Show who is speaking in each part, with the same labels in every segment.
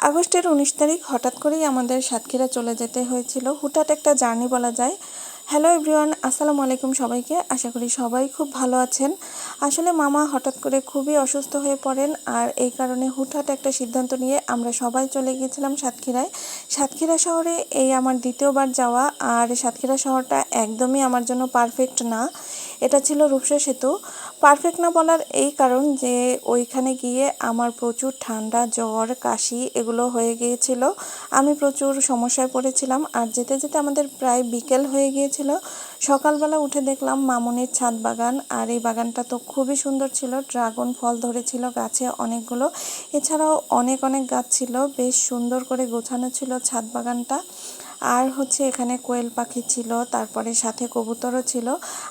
Speaker 1: আগস্টের 19 তারিখ হঠাৎ করেই আমাদের সাতক্ষীরা চলে যেতে হয়েছিল। হুটহাট একটা জার্নি বলা যায়। হ্যালো এভরিওয়ান, আসসালামু আলাইকুম সবাইকে। আশা করি সবাই খুব ভালো আছেন। আসলে মামা হঠাৎ করে খুবই অসুস্থ হয়ে পড়েন, আর এই কারণে হুটহাট একটা সিদ্ধান্ত নিয়ে আমরা সবাই চলে গিয়েছিলাম সাতক্ষীরায়। সাতক্ষীরা শহরে এই আমার দ্বিতীয়বার যাওয়া, আর সাতক্ষীরা শহরটা একদমই আমার জন্য পারফেক্ট না। এটা ছিল রূপসা সেতু। পারফেক্ট না বলার এই কারণ যে ওইখানে গিয়ে আমার প্রচুর ঠান্ডা, জ্বর, কাশি এগুলো হয়ে গিয়েছিল। আমি প্রচুর সমস্যায় পড়েছিলাম, আর যেতে যেতে আমাদের প্রায় বিকেল হয়ে গিয়েছিল। সকালবেলা উঠে দেখলাম মামুনির ছাদ বাগান, আর এই বাগানটা তো খুবই সুন্দর ছিল। ড্রাগন ফল ধরেছিল গাছে অনেকগুলো, এছাড়াও অনেক অনেক গাছ ছিল। বেশ সুন্দর করে গোছানো ছিল ছাদ বাগানটা। আর এখানে কোয়েল পাখি ছিল, তারপরে সাথে কবুতরও ছিল।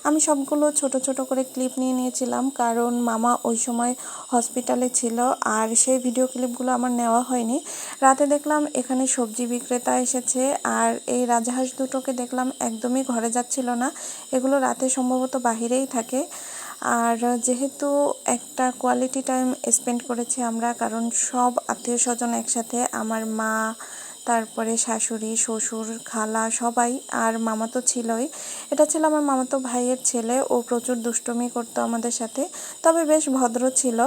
Speaker 1: আমি সবগুলো ছোট ছোট করে ক্লিপ নিয়ে নিয়েছিলাম, কারণ মামা ওই সময় হসপিটালে ছিল, আর সেই ভিডিও ক্লিপগুলো আমার নেওয়া হয়নি। রাতে দেখলাম এখানে সবজি বিক্রেতা এসেছে, আর এই রাজহাঁস দুটোকে দেখলাম একদমই ঘরে যাচ্ছিল না। এগুলো রাতে সম্ভবত বাহিরেই থাকে। আর যেহেতু একটা কোয়ালিটি টাইম স্পেন্ড করেছি আমরা, কারণ সব আত্মীয় স্বজন একসাথে, আমার মা, তারপরে শাশুড়ি, শ্বশুর, খালা সবাই, আর মামা তো ছিলই। এটা ছিল আমার মামাতো ভাইয়ের ছেলে। ও প্রচুর দুষ্টুমি করতো আমাদের সাথে, তবে বেশ ভদ্র ছিল।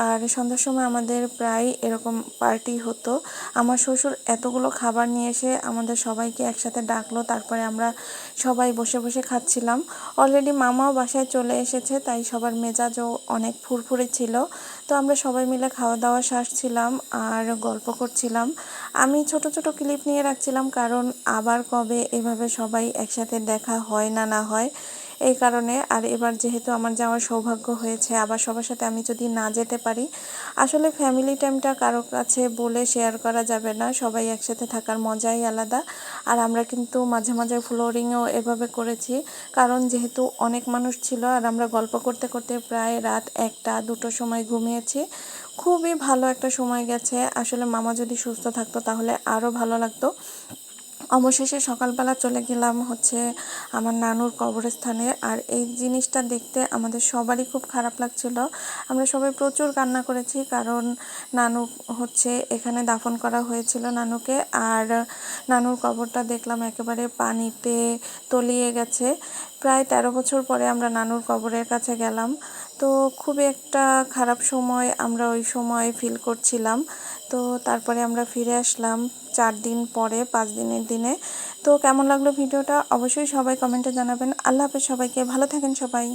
Speaker 1: আর সন্ধ্যার সময় আমাদের প্রায় এরকম পার্টি হতো। আমার শ্বশুর এতগুলো খাবার নিয়ে এসে আমাদের সবাইকে একসাথে ডাকলো, তারপরে আমরা সবাই বসে বসে খাচ্ছিলাম। অলরেডি মামাও বাসায় চলে এসেছে, তাই সবার মেজাজও অনেক ফুরফুরে ছিল। তো আমরা সবাই মিলে খাওয়া দাওয়া সারছিলাম আর গল্প করছিলাম। আমি ছোট ছোট ক্লিপ নিয়ে রাখছিলাম, কারণ আবার কবে এভাবে সবাই একসাথে দেখা হয় না না হয়, এই কারণে। আর এবার যেহেতু আমার যাওয়ার সৌভাগ্য হয়েছে, আবার সবার সাথে আমি যদি না যেতে পারি, আসলে ফ্যামিলি টাইমটা কারো কাছে বলে শেয়ার করা যাবে না। সবাই একসাথে থাকার মজাই আলাদা। আর আমরা কিন্তু মাঝে মাঝে ফ্লোরিংও এভাবে করেছি, কারণ যেহেতু অনেক মানুষ ছিল, আর আমরা গল্প করতে করতে প্রায় রাত 1টা 2টোর সময় ঘুমিয়েছি। খুবই ভালো একটা সময় গেছে। আসলে মামা যদি সুস্থ থাকতো তাহলে আরও ভালো লাগতো। অবশেষে সকালবেলা চলে গেলাম আমার নানুর কবরস্থানে, আর এই জিনিসটা দেখতে আমাদের সবারই খুব খারাপ লাগছিল। আমরা সবাই প্রচুর কান্না করেছি, কারণ নানু এখানে দাফন করা হয়েছিল নানুকে। আর নানুর কবরটা দেখলাম একেবারে পানিতে তলিয়ে গেছে। প্রায় 13 বছর পরে আমরা নানুর কবরের কাছে গেলাম। তো খুবই একটা খারাপ সময় আমরা ওই সময় ফিল করছিলাম। তো তারপরে আমরা ফিরে আসলাম 4 দিন পরে, 5 দিনের দিনে। তো কেমন লাগলো ভিডিওটা অবশ্যই সবাই কমেন্টে জানাবেন। আল্লাহ হাফেজ সবাইকে, ভালো থাকেন সবাই।